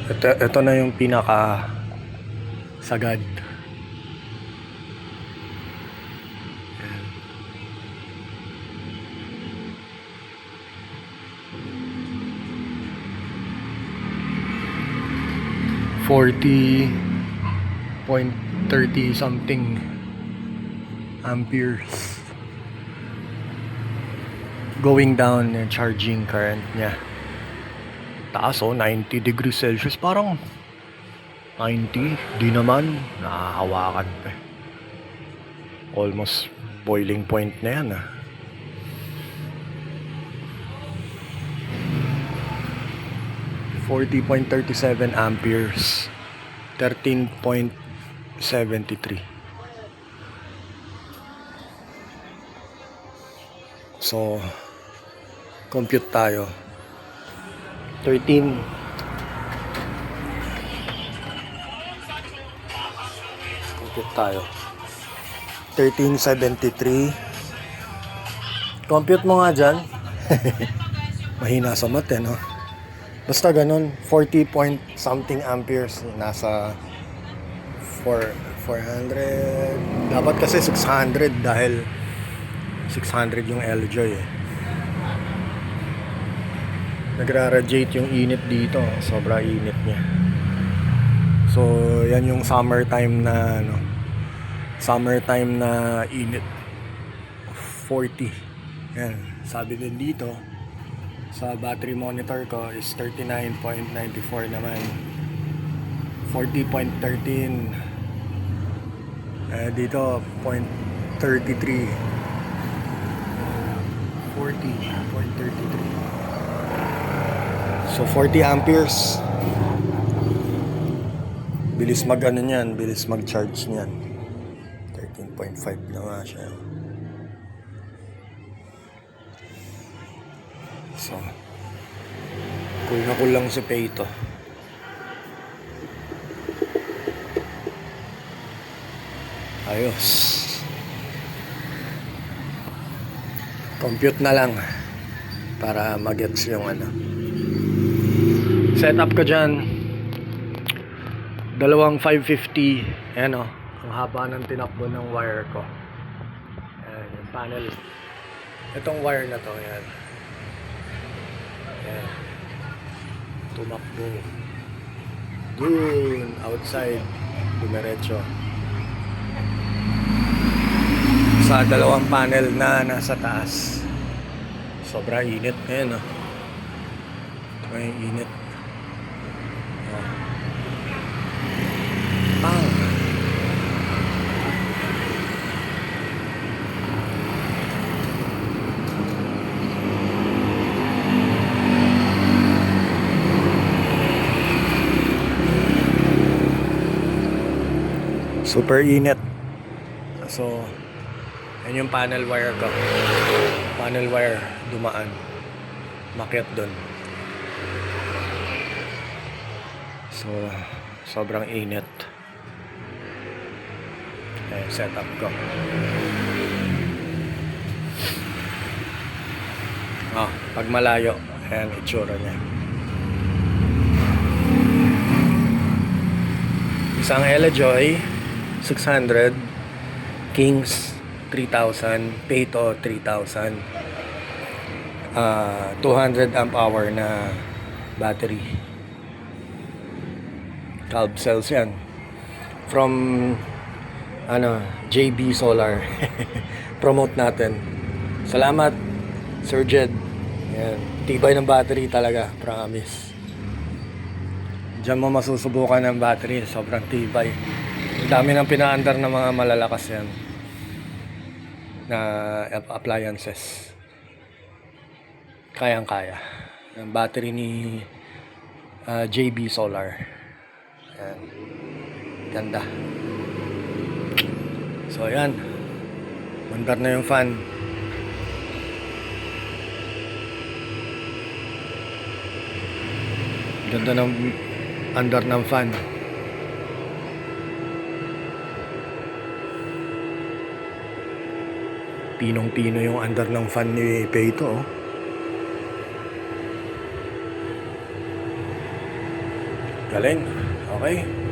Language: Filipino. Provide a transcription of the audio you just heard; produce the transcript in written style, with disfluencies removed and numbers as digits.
Ito na yung pinaka sagad. Ayan. 40.30 something amperes going down yung charging current niya. Taas 90 degrees Celsius, parang 90, di naman, nakahawakan pa. Almost boiling point na yan 40.37 amperes, 13.73. So, compute tayo. 13. Compute tayo. 1373. Compute mo nga dyan. Mahina sa math no? Basta ganun, 40 point something amperes, nasa 400. Dapat kasi 600 dahil 600 yung LJoy Nagra-radiate yung init dito, sobra init niya. So yan yung summertime na summertime na init, 40. Yan, sabi din dito sa battery monitor ko is 39.94 naman. 40.13 dito 0.33. 40.33. So 40 amperes. Bilis bilis mag-charge niyan. 13.5 na nga siya. So, cool na cool lang si Peito. Ayos. Compute na lang para mag-gets yung setup ko dyan. Dalawang 550. Ayan ang haba ng tinakbo ng wire ko. Ayan, yung panel. Itong wire na to, ayan. Ayan. Tumakbo. Dun, outside. Dumiretso. Sa dalawang panel na nasa taas. Sobra init. Ayan may init. Pang. Super init. So, yan yung panel wire ko. Panel wire dumaan. Makyat doon. So, sobrang init. Setup ko. Pag malayo, ayan itsura niya. Isang LJoy 600, Kings 3000, Peito 3000, 200 amp hour na battery. Calb cells yan from JB Solar. Promote natin. Salamat Sir Jed. Yan, tibay ng battery talaga, promise. Diyan mo masusubukan ng battery, sobrang tibay. Ang dami ng pinaandar ng mga malalakas yan na appliances. Kayang-kaya. Ang battery ni JB Solar. Yan. Ganda. So ayan. Mandar na yung fan. Ganda ng under ng fan. Pinong-pino yung under ng fan ni Peito Galing. Okay.